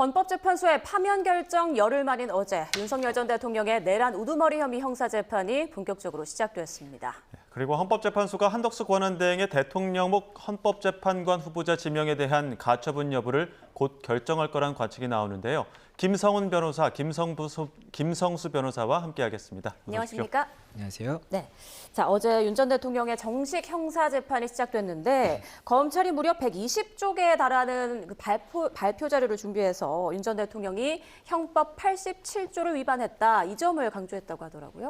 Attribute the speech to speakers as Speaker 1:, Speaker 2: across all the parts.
Speaker 1: 헌법재판소의 파면 결정 열흘 만인 어제 윤석열 전 대통령의 내란 우두머리 혐의 형사재판이 본격적으로 시작됐습니다.
Speaker 2: 그리고 헌법재판소가 한덕수 권한대행의 대통령목 헌법재판관 후보자 지명에 대한 가처분 여부를 곧 결정할 거란 관측이 나오는데요. 김성훈 변호사, 김성수 변호사와 함께하겠습니다.
Speaker 1: 안녕하십니까?
Speaker 3: 안녕하세요.
Speaker 1: 네. 자, 어제 윤 전 대통령의 정식 형사재판이 시작됐는데 검찰이 무려 120쪽에 달하는 발표 자료를 준비해서 윤 전 대통령이 형법 87조를 위반했다. 이 점을 강조했다고 하더라고요.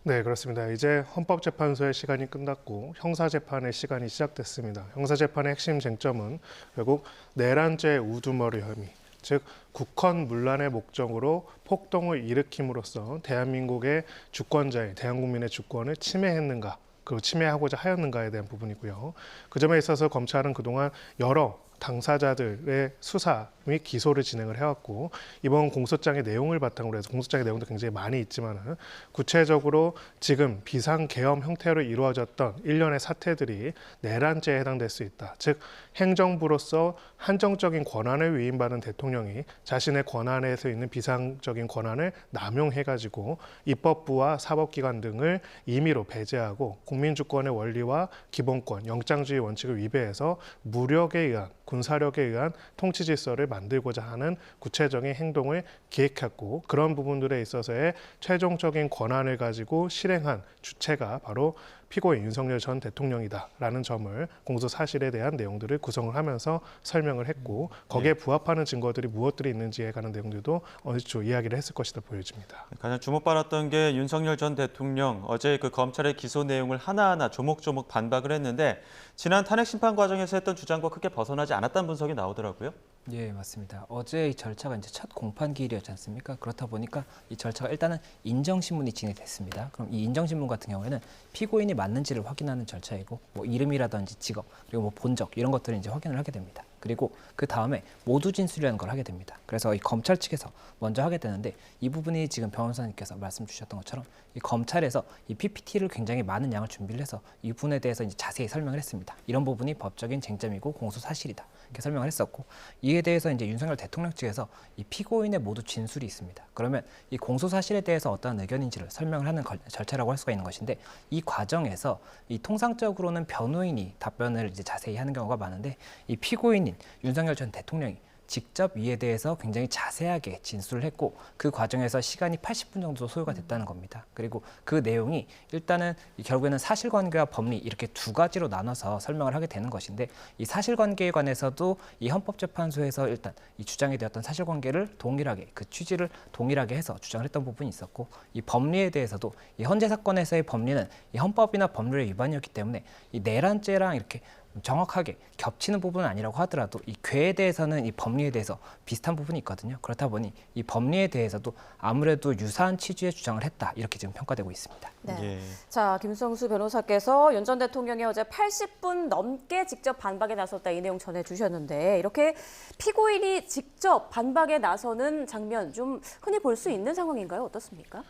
Speaker 4: 네, 그렇습니다. 이제 헌법재판소의 시간이 끝났고 형사재판의 시간이 시작됐습니다. 형사재판의 핵심 쟁점은 결국 내란죄 우두머리 혐의, 즉 국헌 문란의 목적으로 폭동을 일으킴으로써 대한민국의 주권자인 대한국민의 주권을 침해했는가, 그리고 침해하고자 하였는가에 대한 부분이고요. 그 점에 있어서 검찰은 그동안 여러 당사자들의 수사 및 기소를 진행을 해왔고, 이번 공소장의 내용을 바탕으로 해서 공소장의 내용도 굉장히 많이 있지만 구체적으로 지금 비상계엄 형태로 이루어졌던 일련의 사태들이 내란죄에 해당될 수 있다. 즉 행정부로서 한정적인 권한을 위임받은 대통령이 자신의 권한에서 있는 비상적인 권한을 남용해가지고 입법부와 사법기관 등을 임의로 배제하고 국민주권의 원리와 기본권, 영장주의 원칙을 위배해서 무력에 의한 군사력에 의한 통치 질서를 만들고자 하는 구체적인 행동을 기획했고, 그런 부분들에 있어서의 최종적인 권한을 가지고 실행한 주체가 바로 피고인 윤석열 전 대통령이다라는 점을 공소 사실에 대한 내용들을 구성을 하면서 설명을 했고, 거기에 부합하는 증거들이 무엇들이 있는지에 관한 내용들도 어느 쪽 이야기를 했을 것이다 보여집니다.
Speaker 2: 가장 주목받았던 게 윤석열 전 대통령 어제 그 검찰의 기소 내용을 하나하나 조목조목 반박을 했는데, 지난 탄핵 심판 과정에서 했던 주장과 크게 벗어나지 않았다는 분석이 나오더라고요.
Speaker 3: 예, 맞습니다. 어제 이 절차가 이제 첫 공판 기일이었지 않습니까? 그렇다 보니까 이 절차가 일단은 인정신문이 진행됐습니다. 그럼 이 인정신문 같은 경우에는 피고인이 맞는지를 확인하는 절차이고, 뭐 이름이라든지 직업, 그리고 뭐 본적 이런 것들을 이제 확인을 하게 됩니다. 그리고 그 다음에 모두 진술이라는 걸 하게 됩니다. 그래서 이 검찰 측에서 먼저 하게 되는데, 이 부분이 지금 변호사님께서 말씀 주셨던 것처럼 이 검찰에서 이 PPT를 굉장히 많은 양을 준비를 해서 이 부분에 대해서 이제 자세히 설명을 했습니다. 이런 부분이 법적인 쟁점이고 공소 사실이다, 이렇게 설명을 했었고, 이에 대해서 이제 윤석열 대통령 측에서 이 피고인의 모두 진술이 있습니다. 그러면 이 공소 사실에 대해서 어떠한 의견인지를 설명을 하는 절차라고 할 수가 있는 것인데, 이 과정에서 이 통상적으로는 변호인이 답변을 이제 자세히 하는 경우가 많은데, 이 피고인인 윤석열 전 대통령이 직접 이에 대해서 굉장히 자세하게 진술을 했고, 그 과정에서 시간이 80분 정도 소요가 됐다는 겁니다. 그리고 그 내용이 일단은 결국에는 사실관계와 법리 이렇게 두 가지로 나눠서 설명을 하게 되는 것인데, 이 사실관계에 관해서도 이 헌법재판소에서 일단 이 주장이 되었던 사실관계를 동일하게, 그 취지를 동일하게 해서 주장을 했던 부분이 있었고, 이 법리에 대해서도 이 헌재 사건에서의 법리는 이 헌법이나 법률의 위반이었기 때문에 이 내란죄랑 이렇게 정확하게 겹치는 부분은 아니라고 하더라도 이 죄에 대해서는 이 법리에 대해서 비슷한 부분이 있거든요. 그렇다 보니 이 법리에 대해서도 아무래도 유사한 취지의 주장을 했다, 이렇게 지금 평가되고 있습니다.
Speaker 1: 네.
Speaker 2: 예.
Speaker 1: 자, 김성수 변호사께서 윤 전 대통령이 어제 80분 넘게 직접 반박에 나섰다, 이 내용 전해주셨는데, 이렇게 피고인이 직접 반박에 나서는 장면 좀 흔히 볼 수 있는 상황인가요? 어떻습니까?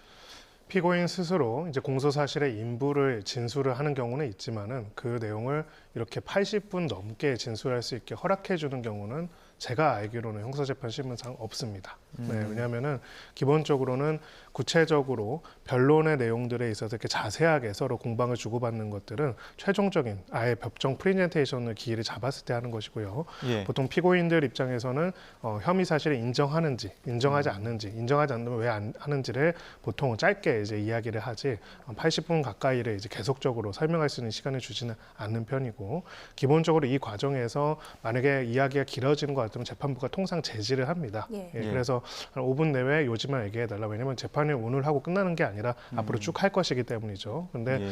Speaker 4: 피고인 스스로 이제 공소 사실의 인부를 진술을 하는 경우는 있지만은, 그 내용을 이렇게 80분 넘게 진술할 수 있게 허락해 주는 경우는 제가 알기로는 형사재판 신문상 없습니다. 네, 왜냐하면은 기본적으로는 구체적으로 변론의 내용들에 있어서 이렇게 자세하게 서로 공방을 주고받는 것들은 최종적인 아예 법정 프레젠테이션을 기일을 잡았을 때 하는 것이고요.
Speaker 2: 예.
Speaker 4: 보통 피고인들 입장에서는 혐의 사실을 인정하는지, 인정하지 않는지, 인정하지 않으면 왜 안 하는지를 보통 짧게 이제 이야기를 하지 80분 가까이를 이제 계속적으로 설명할 수 있는 시간을 주지는 않는 편이고, 기본적으로 이 과정에서 만약에 이야기가 길어지는 것 같으면 재판부가 통상 제지를 합니다.
Speaker 1: 예.
Speaker 4: 그래서 한 5분 내외 요지만 얘기해달라. 왜냐하면 재판이 오늘 하고 끝나는 게 아니라 앞으로 쭉 할 것이기 때문이죠. 근데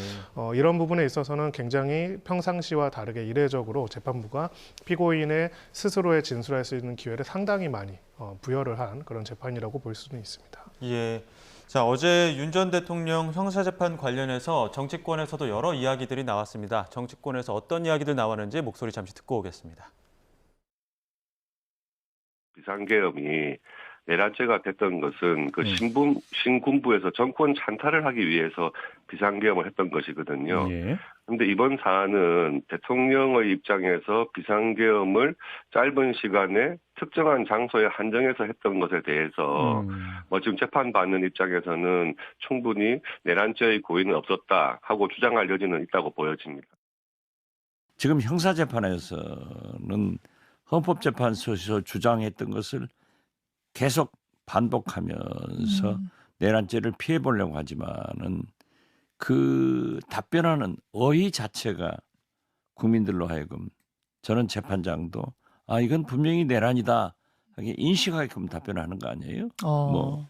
Speaker 4: 이런 부분에 있어서는 굉장히 평상시와 다르게 이례적으로 재판부가 피고인의 스스로의 진술할 수 있는 기회를 상당히 많이 부여를 한 그런 재판이라고 볼 수는 있습니다.
Speaker 2: 예. 자, 어제 윤 전 대통령 형사재판 관련해서 정치권에서도 여러 이야기들이 나왔습니다. 정치권에서 어떤 이야기들 나왔는지 목소리 잠시 듣고 오겠습니다.
Speaker 5: 비상계엄이 내란죄가 됐던 것은 그 신군부에서 정권 찬탈을 하기 위해서 비상계엄을 했던 것이거든요. 그런데 이번 사안은 대통령의 입장에서 비상계엄을 짧은 시간에 특정한 장소에 한정해서 했던 것에 대해서 지금 재판받는 입장에서는 충분히 내란죄의 고의는 없었다 하고 주장할 여지는 있다고 보여집니다.
Speaker 6: 지금 형사재판에서는 헌법재판소에서 주장했던 것을 계속 반복하면서 내란죄를 피해보려고 하지만은 그 답변하는 어휘 자체가 국민들로 하여금 저는 재판장도 이건 분명히 내란이다 하게 인식하게끔 답변하는 거 아니에요? 뭐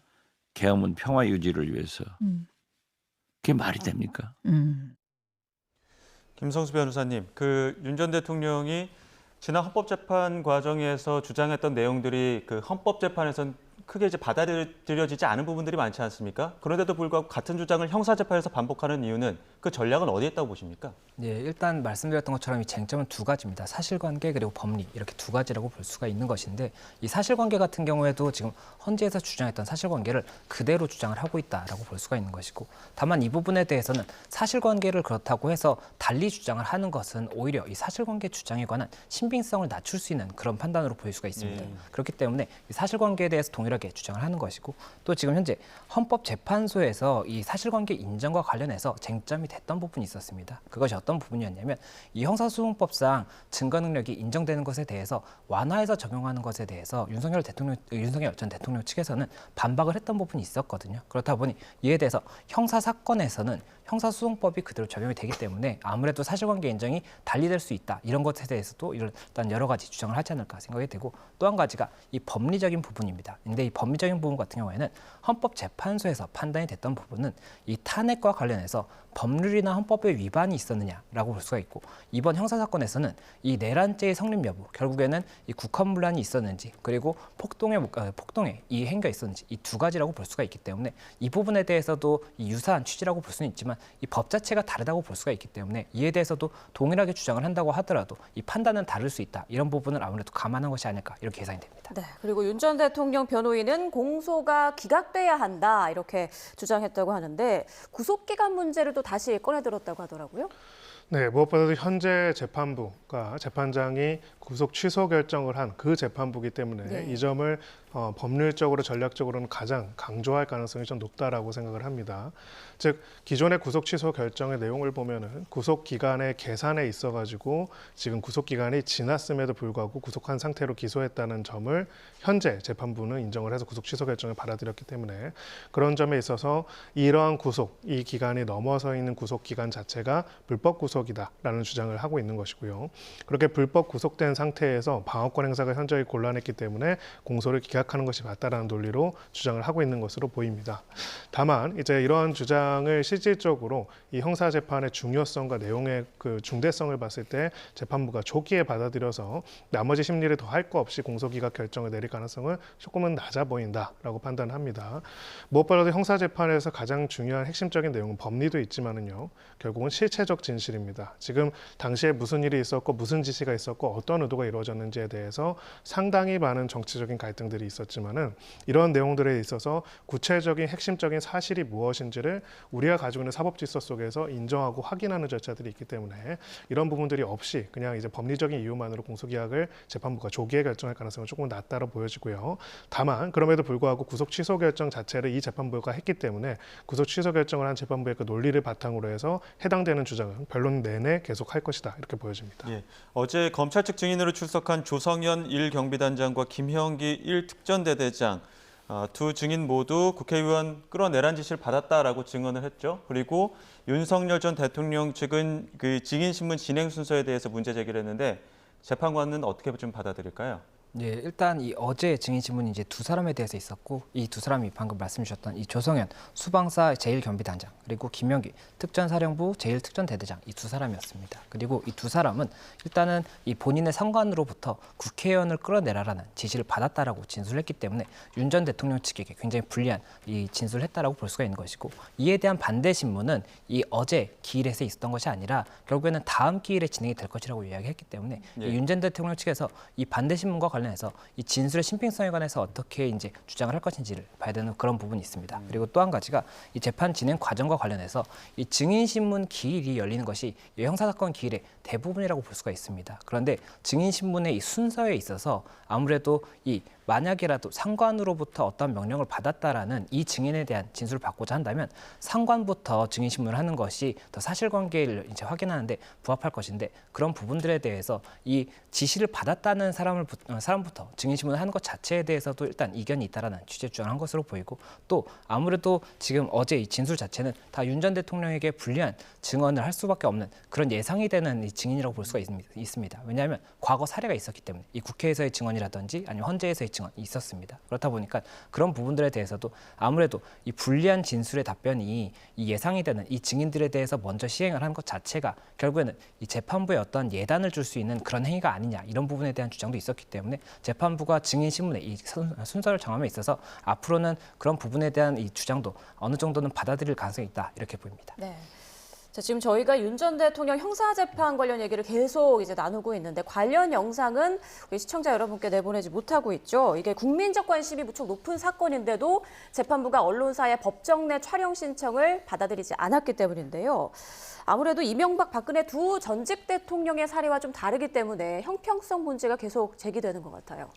Speaker 6: 계엄은 평화 유지를 위해서 그게 말이 됩니까?
Speaker 2: 김성수 변호사님, 윤 전 대통령이 지난 헌법재판 과정에서 주장했던 내용들이 그 헌법재판에선 크게 이제 받아들여지지 않은 부분들이 많지 않습니까? 그런데도 불구하고 같은 주장을 형사재판에서 반복하는 이유는 그 전략은 어디에 있다고 보십니까?
Speaker 3: 네, 일단 말씀드렸던 것처럼 이 쟁점은 두 가지입니다. 사실관계 그리고 법리 이렇게 두 가지라고 볼 수가 있는 것인데 이 사실관계 같은 경우에도 지금 헌재에서 주장했던 사실관계를 그대로 주장을 하고 있다라고 볼 수가 있는 것이고 다만 이 부분에 대해서는 사실관계를 그렇다고 해서 달리 주장을 하는 것은 오히려 이 사실관계 주장에 관한 신빙성을 낮출 수 있는 그런 판단으로 보일 수가 있습니다. 그렇기 때문에 이 사실관계에 대해서 동일하게 주장을 하는 것이고 또 지금 현재 헌법재판소에서 이 사실관계 인정과 관련해서 쟁점이 됐던 부분이 있었습니다. 그것이 어떤 부분이었냐면 이 형사소송법상 증거 능력이 인정되는 것에 대해서 완화해서 적용하는 것에 대해서 윤석열 전 대통령 측에서는 반박을 했던 부분이 있었거든요. 그렇다 보니 이에 대해서 형사사건에서는 형사소송법이 그대로 적용이 되기 때문에 아무래도 사실관계 인정이 달리될 수 있다. 이런 것에 대해서도 일단 여러 가지 주장을 하지 않을까 생각이 되고 또 한 가지가 이 법리적인 부분입니다. 근데 이 법리적인 부분 같은 경우에는 헌법재판소에서 판단이 됐던 부분은 이 탄핵과 관련해서 법률이나 헌법의 위반이 있었느냐라고 볼 수가 있고 이번 형사사건에서는 이 내란죄의 성립 여부 결국에는 이 국헌문란이 있었는지 그리고 폭동의 이 행위가 있었는지 이 두 가지라고 볼 수가 있기 때문에 이 부분에 대해서도 이 유사한 취지라고 볼 수는 있지만 이 법 자체가 다르다고 볼 수가 있기 때문에 이에 대해서도 동일하게 주장을 한다고 하더라도 이 판단은 다를 수 있다. 이런 부분을 아무래도 감안한 것이 아닐까 이렇게 예상이 됩니다.
Speaker 1: 네, 그리고 윤 전 대통령 변호인은 공소가 기각돼야 한다 이렇게 주장했다고 하는데 구속기간 문제를 또 다시 꺼내들었다고 하더라고요.
Speaker 4: 네, 무엇보다도 현재 재판부가 재판장이 구속 취소 결정을 한 그 재판부이기 때문에 이 점을 법률적으로 전략적으로는 가장 강조할 가능성이 좀 높다라고 생각을 합니다. 즉 기존의 구속 취소 결정의 내용을 보면은 구속 기간의 계산에 있어가지고 지금 구속 기간이 지났음에도 불구하고 구속한 상태로 기소했다는 점을 현재 재판부는 인정을 해서 구속 취소 결정을 받아들였기 때문에 그런 점에 있어서 이러한 이 기간이 넘어서 있는 구속 기간 자체가 불법 구속이다라는 주장을 하고 있는 것이고요. 그렇게 불법 구속된 상태에서 방어권 행사가 현저히 곤란했기 때문에 공소를 기각하는 것이 맞다라는 논리로 주장을 하고 있는 것으로 보입니다. 다만 이제 이러한 주장을 실질적으로 이 형사 재판의 중요성과 내용의 그 중대성을 봤을 때 재판부가 조기에 받아들여서 나머지 심리를 더 할 거 없이 공소 기각 결정을 내릴 가능성은 조금은 낮아 보인다라고 판단합니다. 무엇보다도 형사 재판에서 가장 중요한 핵심적인 내용은 법리도 있지만은요. 결국은 실체적 진실입니다. 지금 당시에 무슨 일이 있었고 무슨 지시가 있었고 어떤 의도가 이루어졌는지에 대해서 상당히 많은 정치적인 갈등들이 있었지만은 이런 내용들에 있어서 구체적인 핵심적인 사실이 무엇인지를 우리가 가지고 있는 사법 질서 속에서 인정하고 확인하는 절차들이 있기 때문에 이런 부분들이 없이 그냥 이제 법리적인 이유만으로 공소기각을 재판부가 조기에 결정할 가능성은 조금 낮다로 보여지고요. 다만 그럼에도 불구하고 구속 취소 결정 자체를 이 재판부가 했기 때문에 구속 취소 결정을 한 재판부의 그 논리를 바탕으로 해서 해당되는 주장은 변론 내내 계속할 것이다 이렇게 보여집니다.
Speaker 2: 예, 어제 검찰 측 증인으로 출석한 조성현 1경비단장과 김형기 1특전대대장 두 증인 모두 국회의원 끌어내란 지시를 받았다라고 증언을 했죠. 그리고 윤석열 전 대통령 측은 그 증인신문 진행 순서에 대해서 문제 제기를 했는데 재판관은 어떻게 좀 받아들일까요?
Speaker 3: 예, 일단 이 어제 증인 신문이 이제 두 사람에 대해서 있었고 이 두 사람이 방금 말씀 주셨던 이 조성현 수방사 제1경비단장 그리고 김영기 특전사령부 제1특전대대장 이 두 사람이었습니다. 그리고 이 두 사람은 일단은 이 본인의 상관으로부터 국회의원을 끌어내라라는 지시를 받았다라고 진술했기 때문에 윤 전 대통령 측에게 굉장히 불리한 이 진술을 했다라고 볼 수가 있는 것이고 이에 대한 반대 신문은 이 어제 기일에서 있었던 것이 아니라 결국에는 다음 기일에 진행이 될 것이라고 이야기했기 때문에 윤 전 대통령 측에서 이 반대 신문과 관련해서 이 진술의 신빙성에 관해서 어떻게 이제 주장을 할 것인지를 봐야 되는 그런 부분이 있습니다. 그리고 또 한 가지가 이 재판 진행 과정과 관련해서 이 증인신문 기일이 열리는 것이 이 형사사건 기일의 대부분이라고 볼 수가 있습니다. 그런데 증인신문의 이 순서에 있어서 아무래도 이 만약이라도 상관으로부터 어떤 명령을 받았다라는 이 증인에 대한 진술을 받고자 한다면 상관부터 증인신문을 하는 것이 더 사실관계를 이제 확인하는데 부합할 것인데 그런 부분들에 대해서 이 지시를 받았다는 사람부터 증인신문을 하는 것 자체에 대해서도 일단 이견이 있다라는 취재 주장을 한 것으로 보이고 또 아무래도 지금 어제 이 진술 자체는 다 윤 전 대통령에게 불리한 증언을 할 수밖에 없는 그런 예상이 되는 이 증인이라고 볼 수가 있습니다. 왜냐하면 과거 사례가 있었기 때문에 이 국회에서의 증언이라든지 아니면 헌재에서의 증언이 있었습니다. 그렇다 보니까 그런 부분들에 대해서도 아무래도 이 불리한 진술의 답변이 이 예상이 되는 이 증인들에 대해서 먼저 시행을 하는 것 자체가 결국에는 이 재판부에 어떤 예단을 줄 수 있는 그런 행위가 아니냐 이런 부분에 대한 주장도 있었기 때문에 재판부가 증인 신문의 이 순서를 정함에 있어서 앞으로는 그런 부분에 대한 이 주장도 어느 정도는 받아들일 가능성이 있다 이렇게 보입니다.
Speaker 1: 네. 자, 지금 저희가 윤 전 대통령 형사재판 관련 얘기를 계속 이제 나누고 있는데 관련 영상은 우리 시청자 여러분께 내보내지 못하고 있죠. 이게 국민적 관심이 무척 높은 사건인데도 재판부가 언론사의 법정 내 촬영 신청을 받아들이지 않았기 때문인데요. 아무래도 이명박, 박근혜 두 전직 대통령의 사례와 좀 다르기 때문에 형평성 문제가 계속 제기되는 것 같아요.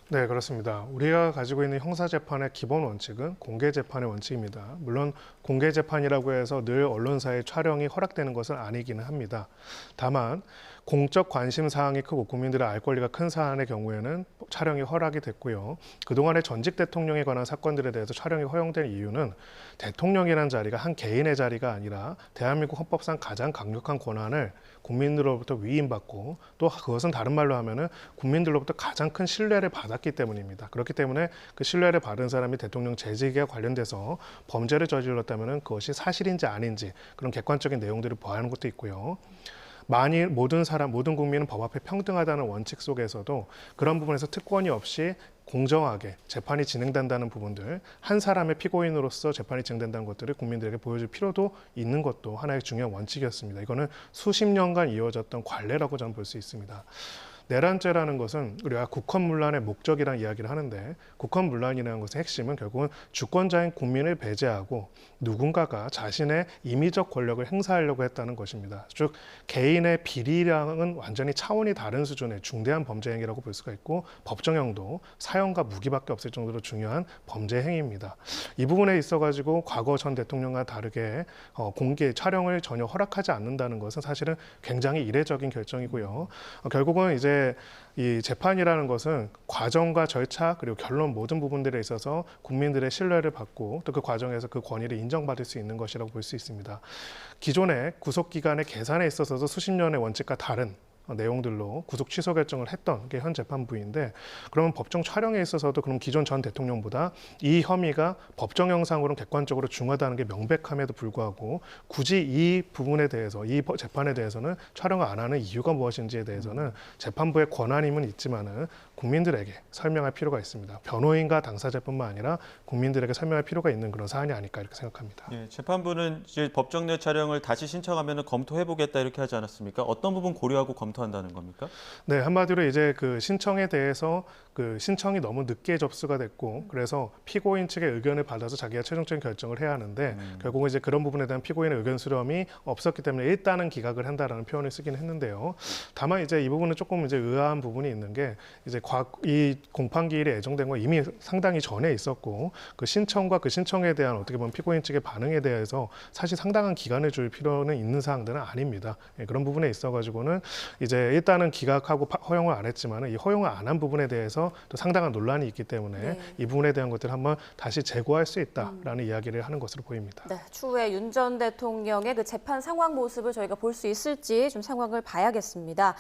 Speaker 4: 네, 그렇습니다. 우리가 가지고 있는 형사재판의 기본 원칙은 공개재판의 원칙입니다. 물론 공개재판이라고 해서 늘 언론사의 촬영이 허락되는 것은 아니기는 합니다. 다만 공적 관심 사항이 크고 국민들의 알 권리가 큰 사안의 경우에는 촬영이 허락이 됐고요. 그동안의 전직 대통령에 관한 사건들에 대해서 촬영이 허용된 이유는 대통령이라는 자리가 한 개인의 자리가 아니라 대한민국 헌법상 가장 강력한 권한을 국민들로부터 위임받고 또 그것은 다른 말로 하면은 국민들로부터 가장 큰 신뢰를 받았기 때문입니다. 그렇기 때문에 그 신뢰를 받은 사람이 대통령 재직에 관련돼서 범죄를 저질렀다면은 그것이 사실인지 아닌지 그런 객관적인 내용들을 보아하는 것도 있고요. 만일 모든 국민은 법 앞에 평등하다는 원칙 속에서도 그런 부분에서 특권이 없이 공정하게 재판이 진행된다는 부분들, 한 사람의 피고인으로서 재판이 진행된다는 것들을 국민들에게 보여줄 필요도 있는 것도 하나의 중요한 원칙이었습니다. 이거는 수십 년간 이어졌던 관례라고 저는 볼 수 있습니다. 내란죄라는 것은 우리가 국헌문란의 목적이라는 이야기를 하는데 국헌문란이라는 것의 핵심은 결국은 주권자인 국민을 배제하고 누군가가 자신의 임의적 권력을 행사하려고 했다는 것입니다. 즉 개인의 비리랑은 완전히 차원이 다른 수준의 중대한 범죄 행위라고 볼 수가 있고 법정형도 사형과 무기밖에 없을 정도로 중요한 범죄 행위입니다. 이 부분에 있어가지고 과거 전 대통령과 다르게 공개 촬영을 전혀 허락하지 않는다는 것은 사실은 굉장히 이례적인 결정이고요. 결국은 이제 이 재판이라는 것은 과정과 절차 그리고 결론 모든 부분들에 있어서 국민들의 신뢰를 받고 또 그 과정에서 그 권위를 인정받을 수 있는 것이라고 볼 수 있습니다. 기존의 구속기간의 계산에 있어서도 수십 년의 원칙과 다른 내용들로 구속 취소 결정을 했던 게 현 재판부인데 그러면 법정 촬영에 있어서도 그럼 기존 전 대통령보다 이 혐의가 법정 형상으로는 객관적으로 중하다는 게 명백함에도 불구하고 굳이 이 부분에 대해서 이 재판에 대해서는 촬영을 안 하는 이유가 무엇인지에 대해서는 재판부의 권한임은 있지만은 국민들에게 설명할 필요가 있습니다. 변호인과 당사자뿐만 아니라 국민들에게 설명할 필요가 있는 그런 사안이 아닐까 이렇게 생각합니다.
Speaker 2: 예, 재판부는 이제 법정 내 촬영을 다시 신청하면 검토해보겠다 이렇게 하지 않았습니까? 어떤 부분 고려하고 검토한다는 겁니까?
Speaker 4: 네, 한마디로 이제 그 신청에 대해서 그 신청이 너무 늦게 접수가 됐고 그래서 피고인 측의 의견을 받아서 자기가 최종적인 결정을 해야 하는데 결국은 이제 그런 부분에 대한 피고인의 의견 수렴이 없었기 때문에 일단은 기각을 한다라는 표현을 쓰긴 했는데요. 다만 이제 이 부분은 조금 이제 의아한 부분이 있는 게 이제 이 공판기일이 예정된 건 이미 상당히 전에 있었고 그 신청과 그 신청에 대한 어떻게 보면 피고인 측의 반응에 대해서 사실 상당한 기간을 줄 필요는 있는 사항들은 아닙니다. 예, 그런 부분에 있어가지고는 이제 일단은 기각하고 허용을 안 했지만 이 허용을 안 한 부분에 대해서 또 상당한 논란이 있기 때문에
Speaker 1: 네.
Speaker 4: 이 부분에 대한 것들을 한번 다시 재고할 수 있다라는 이야기를 하는 것으로 보입니다.
Speaker 1: 네, 추후에 윤 전 대통령의 그 재판 상황 모습을 저희가 볼 수 있을지 좀 상황을 봐야겠습니다.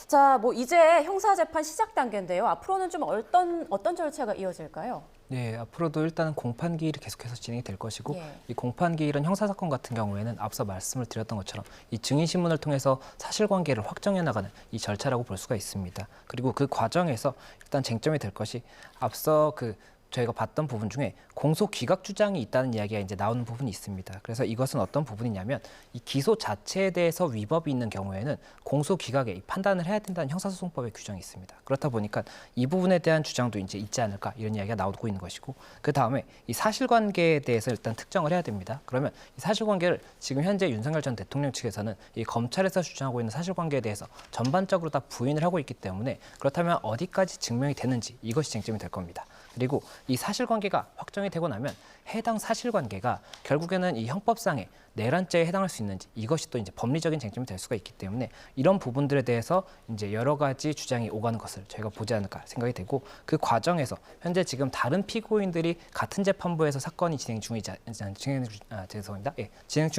Speaker 1: 자, 뭐 이제 형사 재판 시작 단계인데요. 앞으로는 좀 어떤 절차가 이어질까요?
Speaker 3: 네, 앞으로도 일단은 공판 기일이 계속해서 진행이 될 것이고
Speaker 1: 예.
Speaker 3: 이 공판 기일은 형사 사건 같은 경우에는 앞서 말씀을 드렸던 것처럼 이 증인 신문을 통해서 사실관계를 확정해 나가는 이 절차라고 볼 수가 있습니다. 그리고 그 과정에서 일단 쟁점이 될 것이 앞서 그 저희가 봤던 부분 중에 공소 기각 주장이 있다는 이야기가 이제 나오는 부분이 있습니다. 그래서 이것은 어떤 부분이냐면 이 기소 자체에 대해서 위법이 있는 경우에는 공소 기각에 판단을 해야 된다는 형사소송법의 규정이 있습니다. 그렇다 보니까 이 부분에 대한 주장도 이제 있지 않을까 이런 이야기가 나오고 있는 것이고 그 다음에 이 사실관계에 대해서 일단 특정을 해야 됩니다. 그러면 이 사실관계를 지금 현재 윤석열 전 대통령 측에서는 이 검찰에서 주장하고 있는 사실관계에 대해서 전반적으로 다 부인을 하고 있기 때문에 그렇다면 어디까지 증명이 되는지 이것이 쟁점이 될 겁니다. 그리고 이 사실관계가 확정이 되고 나면 해당 사실관계가 결국에는 이 형법상의 내란죄에 해당할 수 있는지 이것이 또 이제 법리적인 쟁점이 될 수가 있기 때문에 이런 부분들에 대해서 이제 여러 가지 주장이 오가는 것을 저희가 보지 않을까 생각이 되고 그 과정에서 현재 지금 다른 피고인들이 같은 재판부에서 사건이 진행 중에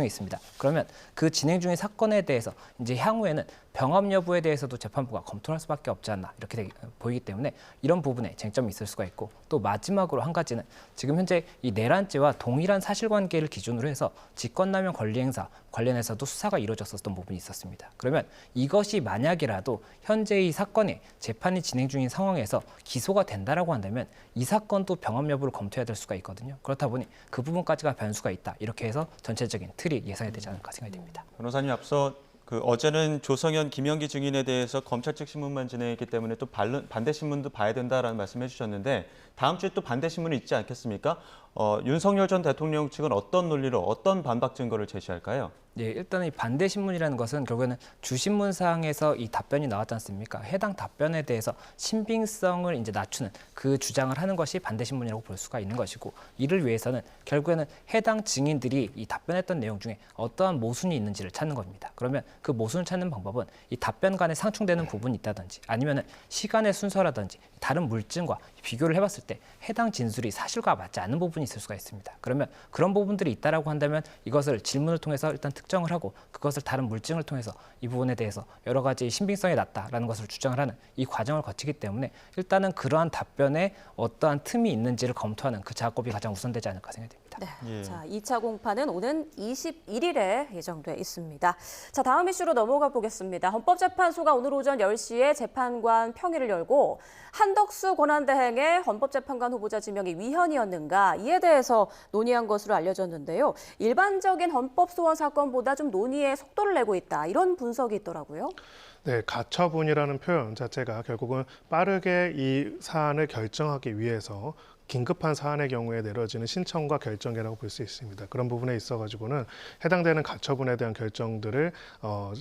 Speaker 3: 있습니다. 그러면 그 진행 중의 사건에 대해서 이제 향후에는 병합 여부에 대해서도 재판부가 검토할 수밖에 없지 않나 이렇게 보이기 때문에 이런 부분에 쟁점이 있을 수가 있고 또 마지막으로 한 가지는 지금 현재 이 내란죄와 동일한 사실관계를 기준으로 해서 직권남용 권리행사 관련해서도 수사가 이루어졌었던 부분이 있었습니다. 그러면 이것이 만약이라도 현재 이 사건의 재판이 진행 중인 상황에서 기소가 된다라고 한다면 이 사건도 병합 여부를 검토해야 될 수가 있거든요. 그렇다 보니 그 부분까지가 변수가 있다. 이렇게 해서 전체적인 틀이 예상이 되지 않을까 생각이 됩니다.
Speaker 2: 변호사님 앞서 어제는 조성현, 김영기 증인에 대해서 검찰 측 신문만 진행했기 때문에 또 반대 신문도 봐야 된다라는 말씀해 주셨는데 다음 주에 또 반대 신문이 있지 않겠습니까? 윤석열 전 대통령 측은 어떤 논리로 어떤 반박 증거를 제시할까요?
Speaker 3: 예, 일단 이 반대 신문이라는 것은 결국에는 주신문상에서 이 답변이 나왔지 않습니까? 해당 답변에 대해서 신빙성을 이제 낮추는 그 주장을 하는 것이 반대 신문이라고 볼 수가 있는 것이고 이를 위해서는 결국에는 해당 증인들이 이 답변했던 내용 중에 어떠한 모순이 있는지를 찾는 겁니다. 그러면 그 모순을 찾는 방법은 이 답변 간에 상충되는 부분이 있다든지 아니면은 시간의 순서라든지 다른 물증과 비교를 해봤을 때 해당 진술이 사실과 맞지 않는 부분이 있을 수가 있습니다. 그러면 그런 부분들이 있다라고 한다면 이것을 질문을 통해서 일단 특정을 하고 그것을 다른 물증을 통해서 이 부분에 대해서 여러 가지 신빙성이 낮다라는 것을 주장을 하는 이 과정을 거치기 때문에 일단은 그러한 답변에 어떠한 틈이 있는지를 검토하는 그 작업이 가장 우선되지 않을까 생각됩니다.
Speaker 1: 네.
Speaker 2: 예.
Speaker 1: 자, 2차 공판은 오는 21일에 예정돼 있습니다. 자, 다음 이슈로 넘어가 보겠습니다. 헌법재판소가 오늘 오전 10시에 재판관 평의를 열고 한덕수 권한대행의 헌법재판관 후보자 지명이 위헌이었는가 이에 대해서 논의한 것으로 알려졌는데요. 일반적인 헌법 소원 사건보다 좀 논의에 속도를 내고 있다. 이런 분석이 있더라고요.
Speaker 4: 네, 가처분이라는 표현 자체가 결국은 빠르게 이 사안을 결정하기 위해서 긴급한 사안의 경우에 내려지는 신청과 결정이라고 볼 수 있습니다. 그런 부분에 있어가지고는 해당되는 가처분에 대한 결정들을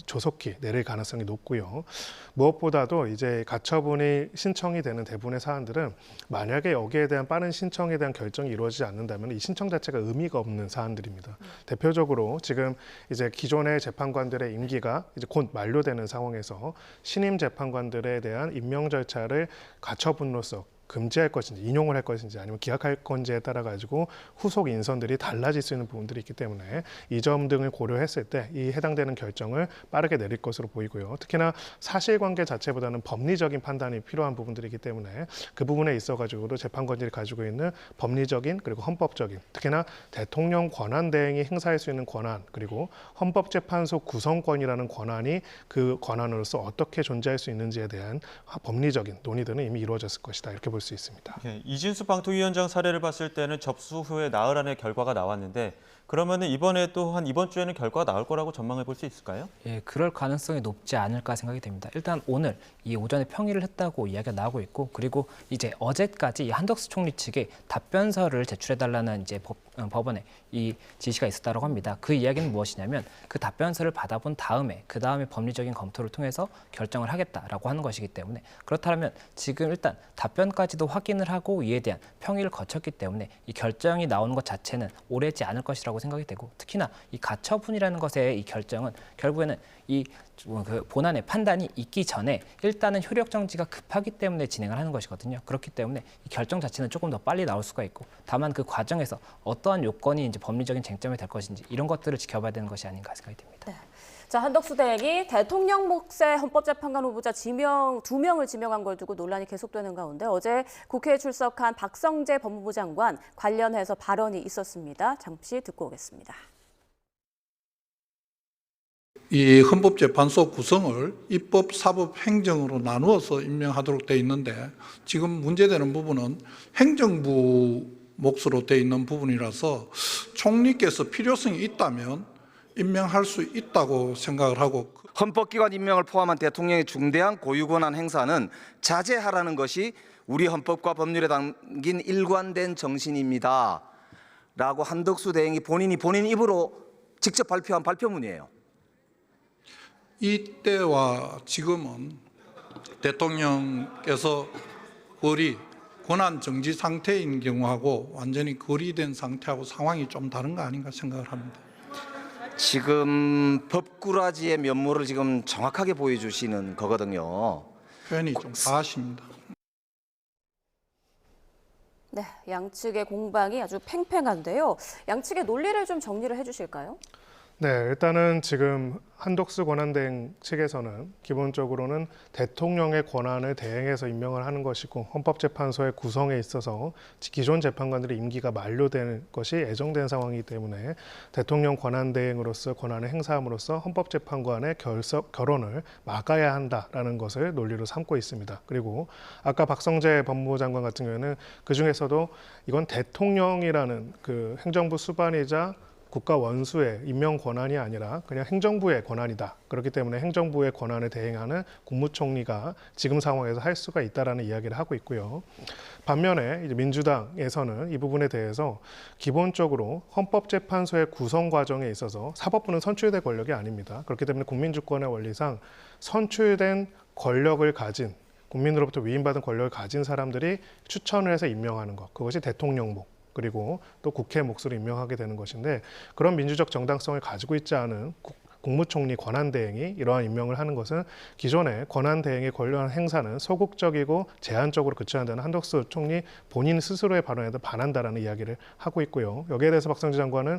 Speaker 4: 조속히 내릴 가능성이 높고요. 무엇보다도 이제 가처분이 신청이 되는 대부분의 사안들은 만약에 여기에 대한 빠른 신청에 대한 결정이 이루어지지 않는다면 이 신청 자체가 의미가 없는 사안들입니다. 대표적으로 지금 이제 기존의 재판관들의 임기가 이제 곧 만료되는 상황에서 신임 재판관들에 대한 임명 절차를 가처분으로서 금지할 것인지 인용을 할 것인지 아니면 기각할 건지에 따라 가지고 후속 인선들이 달라질 수 있는 부분들이 있기 때문에 이 점 등을 고려했을 때 이 해당되는 결정을 빠르게 내릴 것으로 보이고요. 특히나 사실관계 자체보다는 법리적인 판단이 필요한 부분들이기 때문에 그 부분에 있어 가지고도 재판관들이 가지고 있는 법리적인 그리고 헌법적인 특히나 대통령 권한 대행이 행사할 수 있는 권한 그리고 헌법재판소 구성권이라는 권한이 그 권한으로서 어떻게 존재할 수 있는지에 대한 법리적인 논의들은 이미 이루어졌을 것이다 이렇게 볼 수 있습니다.
Speaker 2: 예, 이진수 방통위원장 사례를 봤을 때는 접수 후에 나흘 안에 결과가 나왔는데 그러면은 이번 주에는 결과가 나올 거라고 전망해 볼 수 있을까요?
Speaker 3: 예, 그럴 가능성이 높지 않을까 생각이 됩니다. 일단 오늘 이 오전에 평의를 했다고 이야기가 나오고 있고 그리고 이제 어제까지 이 한덕수 총리 측에 답변서를 제출해달라는 이제 법원에 이 지시가 있었다고 합니다. 그 이야기는 무엇이냐면 그 답변서를 받아본 다음에 그 다음에 법리적인 검토를 통해서 결정을 하겠다라고 하는 것이기 때문에 그렇다면 지금 일단 답변까지도 확인을 하고 이에 대한 평의를 거쳤기 때문에 이 결정이 나오는 것 자체는 오래지 않을 것이라고 생각이 되고 특히나 이 가처분이라는 것의 이 결정은 결국에는 이 그 본안의 판단이 있기 전에 일단은 효력 정지가 급하기 때문에 진행을 하는 것이거든요. 그렇기 때문에 이 결정 자체는 조금 더 빨리 나올 수가 있고 다만 그 과정에서 어떠한 요건이 이제 법리적인 쟁점이 될 것인지 이런 것들을 지켜봐야 되는 것이 아닌가 생각이 됩니다.
Speaker 1: 네. 자, 한덕수 대행이 대통령 몫의 헌법재판관 후보자 2명을 지명한 걸 두고 논란이 계속되는 가운데 어제 국회에 출석한 박성재 법무부 장관 관련해서 발언이 있었습니다. 잠시 듣고 오겠습니다.
Speaker 7: 이 헌법재판소 구성을 입법, 사법, 행정으로 나누어서 임명하도록 돼 있는데 지금 문제되는 부분은 행정부 몫으로 돼 있는 부분이라서 총리께서 필요성이 있다면 임명할 수 있다고 생각을 하고
Speaker 8: 헌법기관 임명을 포함한 대통령의 중대한 고유권한 행사는 자제하라는 것이 우리 헌법과 법률에 담긴 일관된 정신입니다. 라고 한덕수 대행이 본인 입으로 직접 발표한 발표문이에요.
Speaker 7: 이때와 지금은 대통령께서 권한 정지 상태인 경우하고 완전히 거리된 상태하고 상황이 좀 다른 거 아닌가 생각을 합니다.
Speaker 8: 지금 법꾸라지의 면모를 지금 정확하게 보여주시는 거거든요.
Speaker 7: 표현이 좀 과하십니다.
Speaker 1: 네, 양측의 공방이 아주 팽팽한데요. 양측의 논리를 좀 정리를 해주실까요?
Speaker 4: 네, 일단은 지금 한덕수 권한대행 측에서는 기본적으로는 대통령의 권한을 대행해서 임명을 하는 것이고 헌법재판소의 구성에 있어서 기존 재판관들의 임기가 만료되는 것이 예정된 상황이기 때문에 대통령 권한대행으로서 권한을 행사함으로써 헌법재판관의 결원을 막아야 한다라는 것을 논리로 삼고 있습니다. 그리고 아까 박성재 법무부 장관 같은 경우에는 그중에서도 이건 대통령이라는 그 행정부 수반이자 국가 원수의 임명 권한이 아니라 그냥 행정부의 권한이다. 그렇기 때문에 행정부의 권한을 대행하는 국무총리가 지금 상황에서 할 수가 있다라는 이야기를 하고 있고요. 반면에 이제 민주당에서는 이 부분에 대해서 기본적으로 헌법재판소의 구성 과정에 있어서 사법부는 선출될 권력이 아닙니다. 그렇기 때문에 국민주권의 원리상 선출된 권력을 가진 국민으로부터 위임받은 권력을 가진 사람들이 추천을 해서 임명하는 것. 그것이 대통령 목. 그리고 또 국회 몫으로 임명하게 되는 것인데 그런 민주적 정당성을 가지고 있지 않은 국무총리 권한대행이 이러한 임명을 하는 것은 기존의 권한대행의 권한 행사는 소극적이고 제한적으로 그쳐한다는 한덕수 총리 본인 스스로의 발언에도 반한다라는 이야기를 하고 있고요. 여기에 대해서 박성재 장관은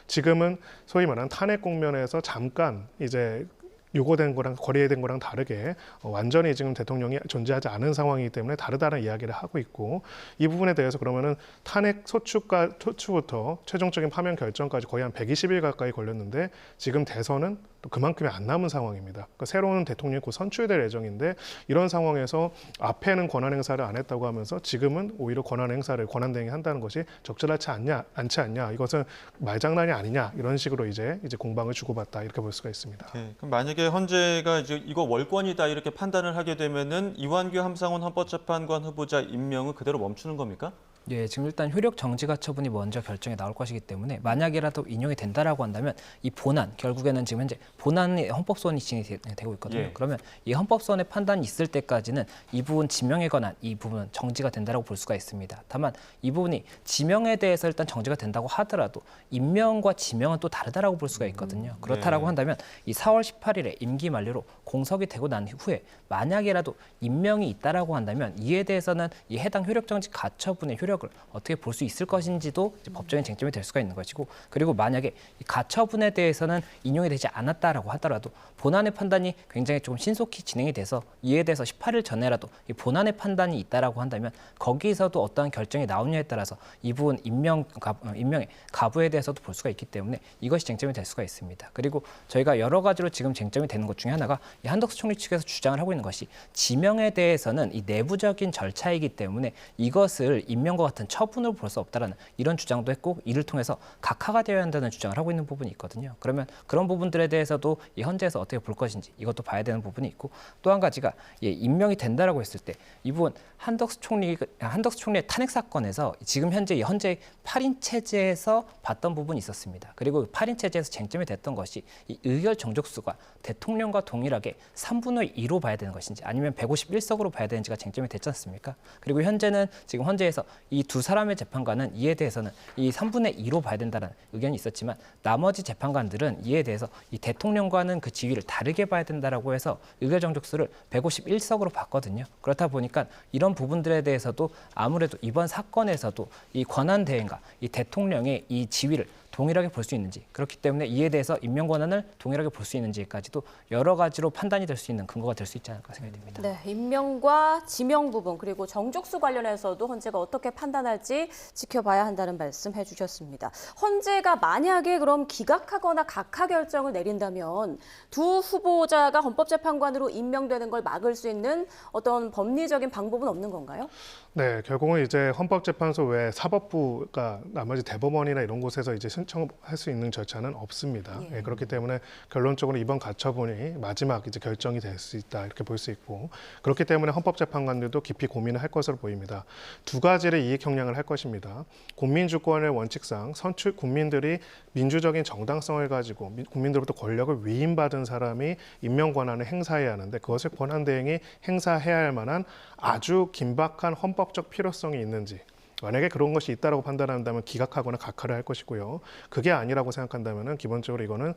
Speaker 4: 지금은 소위 말하는 탄핵 국면에서 잠깐 이제 요구된 거랑 거래된 거랑 다르게 완전히 지금 대통령이 존재하지 않은 상황이기 때문에 다르다는 이야기를 하고 있고 이 부분에 대해서 그러면은 탄핵 소추부터 최종적인 파면 결정까지 거의 한 120일 가까이 걸렸는데 지금 대선은 또 그만큼이 안 남은 상황입니다. 그러니까 새로운 대통령이 곧 선출될 예정인데 이런 상황에서 앞에는 권한 행사를 안 했다고 하면서 지금은 오히려 권한 행사를 권한대행이 한다는 것이 적절하지 않지 않냐 이것은 말장난이 아니냐 이런 식으로 이제 공방을 주고받다 이렇게 볼 수가 있습니다.
Speaker 2: 네, 그럼 만약에 헌재가 이제 이거 월권이다 이렇게 판단을 하게 되면은 이완규 함상훈 헌법재판관 후보자 임명은 그대로 멈추는 겁니까?
Speaker 3: 예, 지금 일단 효력 정지가 처분이 먼저 결정에 나올 것이기 때문에 만약이라도 인용이 된다라고 한다면 이 본안 결국에는 지금 현재 본안의 헌법소원이 진행되고 있거든요.
Speaker 2: 예.
Speaker 3: 그러면 이 헌법소원의 판단이 있을 때까지는 이 부분 지명에 관한 이 부분은 정지가 된다라고 볼 수가 있습니다. 다만 이 부분이 지명에 대해서 일단 정지가 된다고 하더라도 임명과 지명은 또 다르다라고 볼 수가 있거든요. 그렇다라고 한다면 이 4월 18일에 임기 만료로 공석이 되고 난 후에 만약이라도 임명이 있다라고 한다면 이에 대해서는 이 해당 효력 정지 가처분의 효력을 어떻게 볼 수 있을 것인지도 이제 법적인 쟁점이 될 수가 있는 것이고 그리고 만약에 이 가처분에 대해서는 인용이 되지 않았다라고 하더라도 본안의 판단이 굉장히 조금 신속히 진행이 돼서 이에 대해서 18일 전에라도 이 본안의 판단이 있다라고 한다면 거기서도 어떠한 결정이 나오느냐에 따라서 이 부분 임명의 가부에 대해서도 볼 수가 있기 때문에 이것이 쟁점이 될 수가 있습니다. 그리고 저희가 여러 가지로 지금 쟁점이 되는 것 중에 하나가 이 한덕수 총리 측에서 주장을 하고 있는 것이 지명에 대해서는 이 내부적인 절차이기 때문에 이것을 임명과 같은 처분으로 볼 수 없다라는 이런 주장도 했고 이를 통해서 각하가 되어야 한다는 주장을 하고 있는 부분이 있거든요. 그러면 그런 부분들에 대해서도 이 헌재에서 어떻게 볼 것인지 이것도 봐야 되는 부분이 있고 또 한 가지가 임명이 된다라고 했을 때 이 부분 한덕수 총리의 탄핵 사건에서 지금 현재 이 헌재 8인 체제에서 봤던 부분이 있었습니다. 그리고 8인 체제에서 쟁점이 됐던 것이 이 의결 정족수가 대통령과 동일하게 3분의 2로 봐야 되는 것인지 아니면 151석으로 봐야 되는지가 쟁점이 됐지 않습니까? 그리고 현재는 지금 헌재에서 이 두 사람의 재판관은 이에 대해서는 이 3분의 2로 봐야 된다는 의견이 있었지만 나머지 재판관들은 이에 대해서 이 대통령과는 그 지위를 다르게 봐야 된다라고 해서 의결 정족수를 151석으로 봤거든요. 그렇다 보니까 이런 부분들에 대해서도 아무래도 이번 사건에서도 이 권한 대행과 이 대통령의 이 지위를 동일하게 볼 수 있는지, 그렇기 때문에 이에 대해서 임명 권한을 동일하게 볼 수 있는지까지도 여러 가지로 판단이 될 수 있는 근거가 될 수 있지 않을까 생각이 듭니다.
Speaker 1: 네, 임명과 지명 부분 그리고 정족수 관련해서도 헌재가 어떻게 판단할지 지켜봐야 한다는 말씀 해주셨습니다. 헌재가 만약에 그럼 기각하거나 각하 결정을 내린다면 두 후보자가 헌법재판관으로 임명되는 걸 막을 수 있는 어떤 법리적인 방법은 없는 건가요?
Speaker 4: 네, 결국은 이제 헌법재판소 외에 사법부가 나머지 대법원이나 이런 곳에서 이제 신청할 수 있는 절차는 없습니다. 예, 그렇기 때문에 결론적으로 이번 가처분이 마지막 이제 결정이 될 수 있다 이렇게 볼 수 있고, 그렇기 때문에 헌법재판관들도 깊이 고민을 할 것으로 보입니다. 두 가지를 이익 형량을 할 것입니다. 국민주권의 원칙상 국민들이 민주적인 정당성을 가지고 국민들로부터 권력을 위임받은 사람이 임명 권한을 행사해야 하는데, 그것을 권한대행이 행사해야 할 만한 아주 긴박한 헌법적 필요성이 있는지, 만약에 그런 것이 있다라고 판단한다면 기각하거나 각하를 할 것이고요. 그게 아니라고 생각한다면 기본적으로 이거는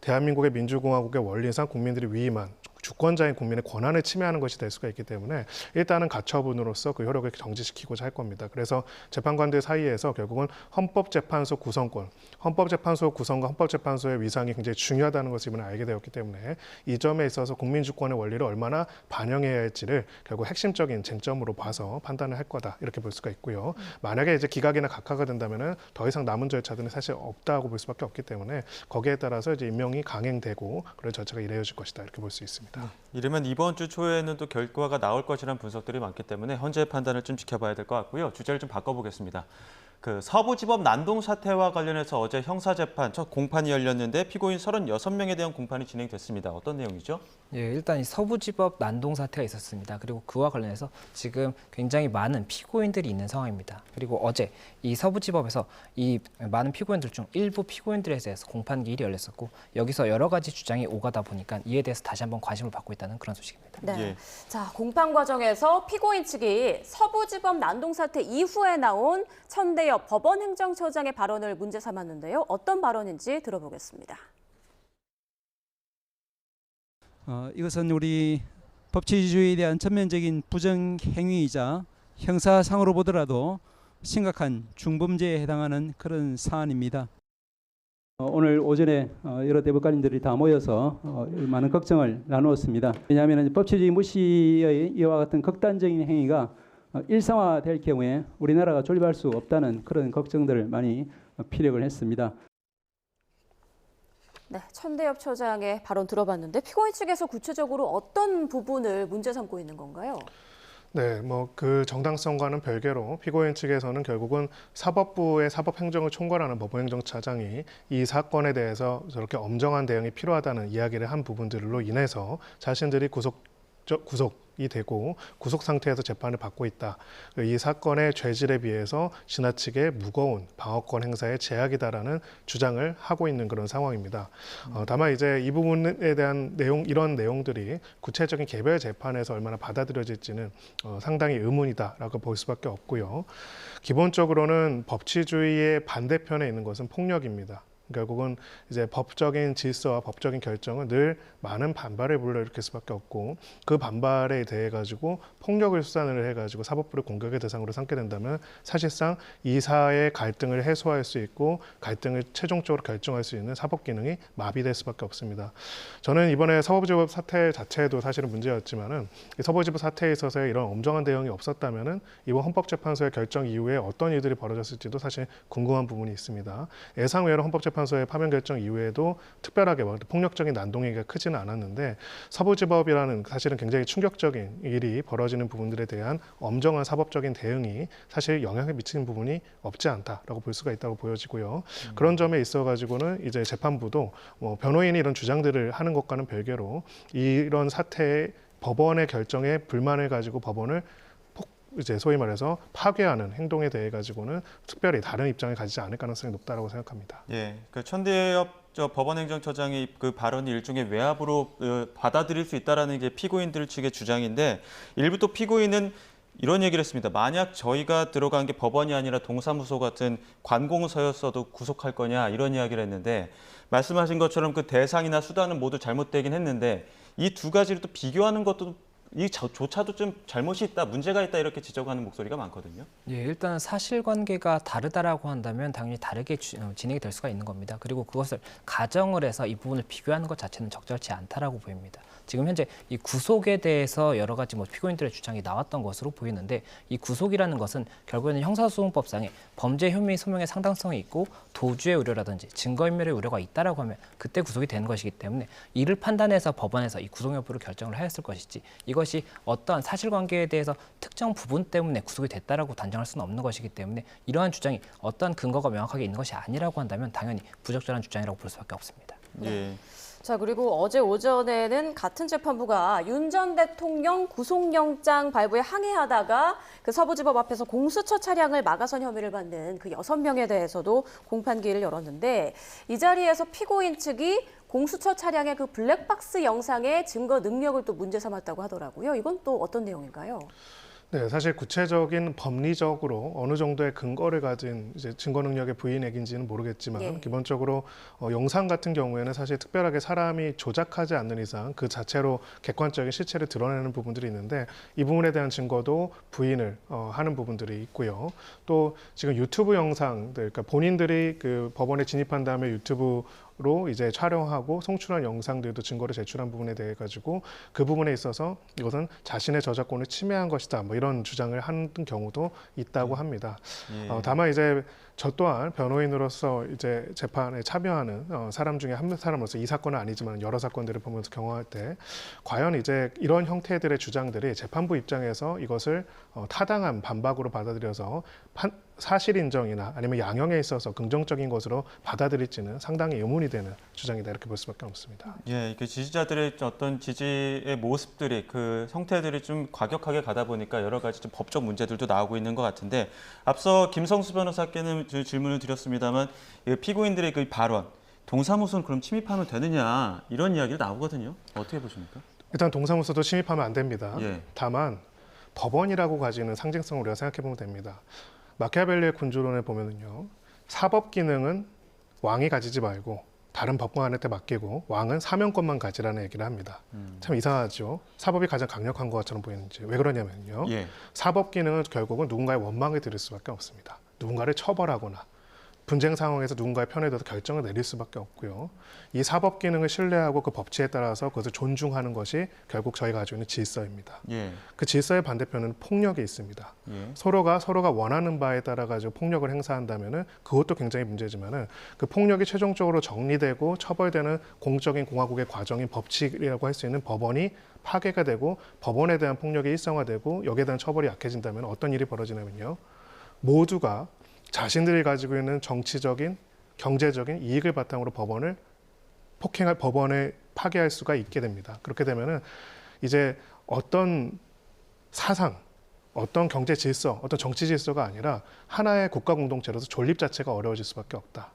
Speaker 4: 대한민국의 민주공화국의 원리상 국민들이 위임한 주권자인 국민의 권한을 침해하는 것이 될 수가 있기 때문에 일단은 가처분으로서 그 효력을 정지시키고자 할 겁니다. 그래서 재판관들 사이에서 결국은 헌법재판소 구성권, 헌법재판소 구성과 헌법재판소의 위상이 굉장히 중요하다는 것을 이번에 알게 되었기 때문에 이 점에 있어서 국민주권의 원리를 얼마나 반영해야 할지를 결국 핵심적인 쟁점으로 봐서 판단을 할 거다 이렇게 볼 수가 있고요. 만약에 이제 기각이나 각하가 된다면은 더 이상 남은 절차들은 사실 없다고 볼 수밖에 없기 때문에 거기에 따라서 이제 임명이 강행되고 그런 절차가 이루어질 것이다 이렇게 볼 수 있습니다.
Speaker 2: 이르면 이번 주 초에는 또 결과가 나올 것이라는 분석들이 많기 때문에 헌재의 판단을 좀 지켜봐야 될 것 같고요. 주제를 좀 바꿔보겠습니다. 그 서부지법 난동 사태와 관련해서 어제 형사재판 첫 공판이 열렸는데 피고인 36명에 대한 공판이 진행됐습니다. 어떤 내용이죠?
Speaker 3: 예, 일단 이 서부지법 난동 사태가 있었습니다. 그리고 그와 관련해서 지금 굉장히 많은 피고인들이 있는 상황입니다. 그리고 어제 이 서부지법에서 이 많은 피고인들 중 일부 피고인들에 대해서 공판 기일이 열렸었고, 여기서 여러 가지 주장이 오가다 보니까 이에 대해서 다시 한번 관심을 받고 있다는 그런 소식입니다.
Speaker 1: 네.
Speaker 2: 예.
Speaker 1: 자, 공판 과정에서 피고인 측이 서부지법 난동 사태 이후에 나온 천대엽 법원행정처장의 발언을 문제 삼았는데요. 어떤 발언인지 들어보겠습니다.
Speaker 9: 이것은 우리 법치주의에 대한 전면적인 부정행위이자 형사상으로 보더라도 심각한 중범죄에 해당하는 그런 사안입니다. 오늘 오전에 여러 대법관님들이 다 모여서 많은 걱정을 나누었습니다. 왜냐하면 법치주의 무시의 이와 같은 극단적인 행위가 일상화될 경우에 우리나라가 존립할 수 없다는 그런 걱정들을 많이 피력을 했습니다.
Speaker 1: 네, 천대엽 처장의 발언 들어봤는데 피고인 측에서 구체적으로 어떤 부분을 문제 삼고 있는 건가요?
Speaker 4: 네, 그 정당성과는 별개로 피고인 측에서는 결국은 사법부의 사법행정을 총괄하는 법원행정처장이 이 사건에 대해서 저렇게 엄정한 대응이 필요하다는 이야기를 한 부분들로 인해서 자신들이 구속이 되고 구속 상태에서 재판을 받고 있다. 이 사건의 죄질에 비해서 지나치게 무거운 방어권 행사에 제약이다라는 주장을 하고 있는 그런 상황입니다. 다만 이제 이 부분에 대한 이런 내용들이 구체적인 개별 재판에서 얼마나 받아들여질지는 상당히 의문이다라고 볼 수밖에 없고요. 기본적으로는 법치주의의 반대편에 있는 것은 폭력입니다. 결국은 이제 법적인 질서와 법적인 결정은 늘 많은 반발을 불러일으킬 수밖에 없고, 그 반발에 대해 가지고 폭력을 수단을 해가지고 사법부를 공격의 대상으로 삼게 된다면 사실상 이 사회의 갈등을 해소할 수 있고 갈등을 최종적으로 결정할 수 있는 사법 기능이 마비될 수밖에 없습니다. 저는 이번에 서부지법 사태 자체도 사실은 문제였지만은 이 서부지법 사태에 있어서의 이런 엄정한 대응이 없었다면은 이번 헌법재판소의 결정 이후에 어떤 일들이 벌어졌을지도 사실 궁금한 부분이 있습니다. 예상외로 헌법재판소의 파면 결정 이후에도 특별하게 폭력적인 난동이가 크지는 않았는데 서부지법이라는 사실은 굉장히 충격적인 일이 벌어지는 부분들에 대한 엄정한 사법적인 대응이 사실 영향을 미치는 부분이 없지 않다라고 볼 수가 있다고 보여지고요. 그런 점에 있어가지고는 이제 재판부도 변호인이 이런 주장들을 하는 것과는 별개로 이런 사태의 법원의 결정에 불만을 가지고 법원을 이제 소위 말해서 파괴하는 행동에 대해 가지고는 특별히 다른 입장을 가지지 않을 가능성이 높다라고 생각합니다.
Speaker 2: 예, 그 천대엽 법원행정처장이 그 발언이 일종의 외압으로 받아들일 수 있다라는 게 피고인들 측의 주장인데, 일부 또 피고인은 이런 얘기를 했습니다. 만약 저희가 들어간 게 법원이 아니라 동사무소 같은 관공서였어도 구속할 거냐, 이런 이야기를 했는데, 말씀하신 것처럼 그 대상이나 수단은 모두 잘못되긴 했는데 이 두 가지를 또 비교하는 것도 이조차도 좀 잘못이 있다, 문제가 있다 이렇게 지적하는 목소리가 많거든요.
Speaker 3: 예, 일단 사실관계가 다르다라고 한다면 당연히 다르게 진행이 될 수가 있는 겁니다. 그리고 그것을 가정을 해서 이 부분을 비교하는 것 자체는 적절치 않다라고 보입니다. 지금 현재 이 구속에 대해서 여러 가지 피고인들의 주장이 나왔던 것으로 보이는데, 이 구속이라는 것은 결국에는 형사소송법상에 범죄 혐의 소명의 상당성이 있고 도주의 우려라든지 증거인멸의 우려가 있다라고 하면 그때 구속이 되는 것이기 때문에 이를 판단해서 법원에서 이 구속 여부를 결정을 하였을 것이지, 이것이 어떠한 사실관계에 대해서 특정 부분 때문에 구속이 됐다라고 단정할 수는 없는 것이기 때문에 이러한 주장이 어떠한 근거가 명확하게 있는 것이 아니라고 한다면 당연히 부적절한 주장이라고 볼 수밖에 없습니다.
Speaker 2: 예.
Speaker 1: 자, 그리고 어제 오전에는 같은 재판부가 윤 전 대통령 구속영장 발부에 항의하다가 그 서부지법 앞에서 공수처 차량을 막아선 혐의를 받는 그 6명에 대해서도 공판기일을 열었는데, 이 자리에서 피고인 측이 공수처 차량의 그 블랙박스 영상의 증거 능력을 또 문제 삼았다고 하더라고요. 이건 또 어떤 내용인가요?
Speaker 4: 네, 사실 구체적인 법리적으로 어느 정도의 근거를 가진 이제 증거 능력의 부인액인지는 모르겠지만,
Speaker 1: 예.
Speaker 4: 기본적으로 영상 같은 경우에는 사실 특별하게 사람이 조작하지 않는 이상 그 자체로 객관적인 실체를 드러내는 부분들이 있는데, 이 부분에 대한 증거도 부인을 하는 부분들이 있고요. 또 지금 유튜브 영상들, 그러니까 본인들이 그 법원에 진입한 다음에 유튜브로 이제 촬영하고 송출한 영상들도 증거를 제출한 부분에 대해 가지고 그 부분에 있어서 이것은 자신의 저작권을 침해한 것이다, 이런 주장을 하는 경우도 있다고 합니다.
Speaker 2: 예.
Speaker 4: 다만 이제 저 또한 변호인으로서 이제 재판에 참여하는 사람 중에 한 사람으로서 이 사건은 아니지만 여러 사건들을 보면서 경험할 때 과연 이제 이런 형태들의 주장들이 재판부 입장에서 이것을 타당한 반박으로 받아들여서 사실 인정이나 아니면 양형에 있어서 긍정적인 것으로 받아들일지는 상당히 의문이 되는 주장이다, 이렇게 볼 수밖에 없습니다.
Speaker 2: 예, 그 지지자들의 어떤 지지의 모습들이, 그 형태들이 좀 과격하게 가다 보니까 여러 가지 좀 법적 문제들도 나오고 있는 것 같은데, 앞서 김성수 변호사께는 질문을 드렸습니다만, 피고인들의 그 발언, 동사무소는 그럼 침입하면 되느냐, 이런 이야기가 나오거든요. 어떻게 보십니까?
Speaker 4: 일단 동사무소도 침입하면 안 됩니다.
Speaker 2: 예.
Speaker 4: 다만 법원이라고 가지는 상징성을 우리가 생각해 보면 됩니다. 마키아벨리의 군주론에 보면은요, 사법 기능은 왕이 가지지 말고 다른 법관한테 맡기고 왕은 사명권만 가지라는 얘기를 합니다. 참 이상하죠. 사법이 가장 강력한 것처럼 보이는지. 왜 그러냐면요,
Speaker 2: 예.
Speaker 4: 사법 기능은 결국은 누군가의 원망을 들을 수밖에 없습니다. 누군가를 처벌하거나 분쟁 상황에서 누군가의 편에 대해서 결정을 내릴 수밖에 없고요. 이 사법 기능을 신뢰하고 그 법치에 따라서 그것을 존중하는 것이 결국 저희가 가지고 있는 질서입니다.
Speaker 2: 예.
Speaker 4: 그 질서의 반대편은 폭력이 있습니다.
Speaker 2: 예.
Speaker 4: 서로가 원하는 바에 따라 가지고 폭력을 행사한다면은 그것도 굉장히 문제지만은, 그 폭력이 최종적으로 정리되고 처벌되는 공적인 공화국의 과정인 법칙이라고 할 수 있는 법원이 파괴가 되고 법원에 대한 폭력이 일상화되고 여기에 대한 처벌이 약해진다면 어떤 일이 벌어지냐면요, 모두가 자신들이 가지고 있는 정치적인, 경제적인 이익을 바탕으로 법원을 파괴할 수가 있게 됩니다. 그렇게 되면은 이제 어떤 사상, 어떤 경제 질서, 어떤 정치 질서가 아니라 하나의 국가 공동체로서 존립 자체가 어려워질 수밖에 없다.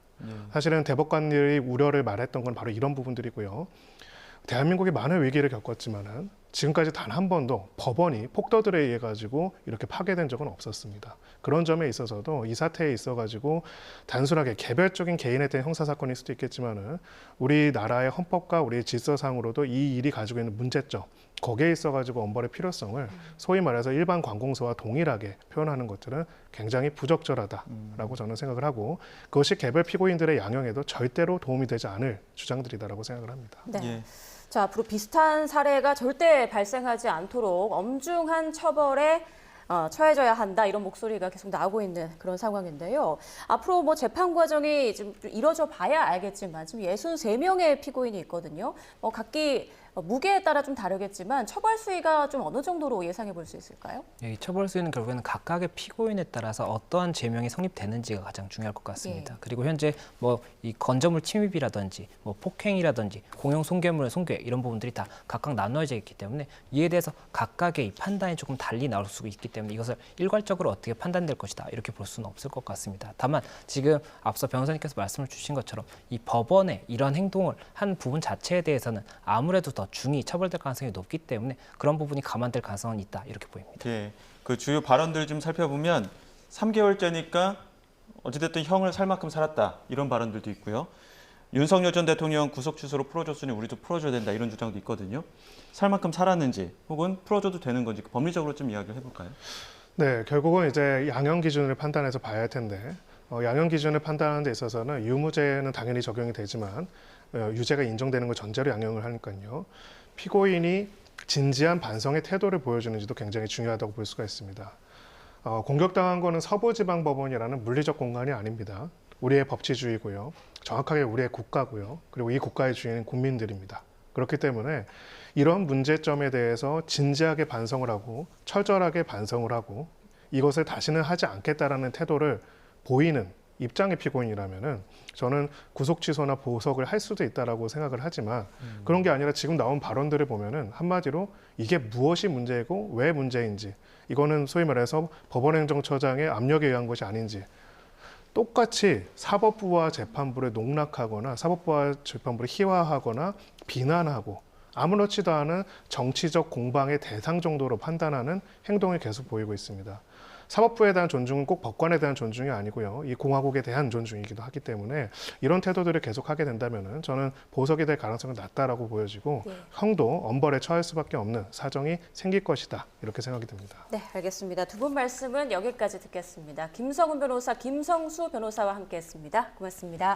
Speaker 4: 사실은 대법관들이 우려를 말했던 건 바로 이런 부분들이고요. 대한민국이 많은 위기를 겪었지만은 지금까지 단 한 번도 법원이 폭도들에 의해 가지고 이렇게 파괴된 적은 없었습니다. 그런 점에 있어서도 이 사태에 있어 가지고 단순하게 개별적인 개인에 대한 형사 사건일 수도 있겠지만은 우리나라의 헌법과 우리의 질서상으로도 이 일이 가지고 있는 문제점, 거기에 있어 가지고 엄벌의 필요성을 소위 말해서 일반 관공서와 동일하게 표현하는 것들은 굉장히 부적절하다라고 저는 생각을 하고, 그것이 개별 피고인들의 양형에도 절대로 도움이 되지 않을 주장들이다라고 생각을 합니다.
Speaker 1: 네.
Speaker 2: 예.
Speaker 1: 자, 앞으로 비슷한 사례가 절대 발생하지 않도록 엄중한 처벌에 처해져야 한다, 이런 목소리가 계속 나오고 있는 그런 상황인데요. 앞으로 재판 과정이 좀 이뤄져 봐야 알겠지만 지금 63명의 피고인이 있거든요. 각기 무게에 따라 좀 다르겠지만 처벌 수위가 좀 어느 정도로 예상해 볼 수 있을까요?
Speaker 3: 이 처벌 수위는 결국에는 각각의 피고인에 따라서 어떠한 죄명이 성립되는지가 가장 중요할 것 같습니다.
Speaker 1: 예.
Speaker 3: 그리고 현재 이 건조물 침입이라든지 폭행이라든지 공용 손괴물의 손괴, 이런 부분들이 다 각각 나누어져 있기 때문에 이에 대해서 각각의 이 판단이 조금 달리 나올 수 있기 때문에 이것을 일괄적으로 어떻게 판단될 것이다, 이렇게 볼 수는 없을 것 같습니다. 다만 지금 앞서 변호사님께서 말씀을 주신 것처럼 이 법원의 이런 행동을 한 부분 자체에 대해서는 아무래도 더 중히 처벌될 가능성이 높기 때문에 그런 부분이 감안될 가능성은 있다, 이렇게 보입니다.
Speaker 2: 예. 그 주요 발언들 좀 살펴보면 3개월째니까 어찌됐든 형을 살 만큼 살았다, 이런 발언들도 있고요. 윤석열 전 대통령 구속 취소로 풀어줬으니 우리도 풀어줘야 된다 이런 주장도 있거든요. 살 만큼 살았는지 혹은 풀어줘도 되는 건지 법리적으로 좀 이야기를 해볼까요?
Speaker 4: 네, 결국은 이제 양형 기준을 판단해서 봐야 할 텐데 양형 기준을 판단하는 데 있어서는 유무죄는 당연히 적용이 되지만 유죄가 인정되는 걸 전제로 양형을 하니까요. 피고인이 진지한 반성의 태도를 보여주는지도 굉장히 중요하다고 볼 수가 있습니다. 공격당한 거는 서부지방법원이라는 물리적 공간이 아닙니다. 우리의 법치주의고요. 정확하게 우리의 국가고요. 그리고 이 국가의 주인은 국민들입니다. 그렇기 때문에 이런 문제점에 대해서 진지하게 반성을 하고 철저하게 반성을 하고 이것을 다시는 하지 않겠다라는 태도를 보이는 입장의 피고인이라면은 저는 구속 취소나 보석을 할 수도 있다라고 생각을 하지만 그런 게 아니라 지금 나온 발언들을 보면은 한마디로 이게 무엇이 문제이고 왜 문제인지 이거는 소위 말해서 법원행정처장의 압력에 의한 것이 아닌지 똑같이 사법부와 재판부를 농락하거나 사법부와 재판부를 희화하거나 비난하고 아무렇지도 않은 정치적 공방의 대상 정도로 판단하는 행동을 계속 보이고 있습니다. 사법부에 대한 존중은 꼭 법관에 대한 존중이 아니고요. 이 공화국에 대한 존중이기도 하기 때문에 이런 태도들을 계속하게 된다면 저는 보석이 될 가능성은 낮다라고 보여지고 형도 엄벌에 처할 수밖에 없는 사정이 생길 것이다. 이렇게 생각이 듭니다.
Speaker 1: 네, 알겠습니다. 두 분 말씀은 여기까지 듣겠습니다. 김성훈 변호사, 김성수 변호사와 함께했습니다. 고맙습니다.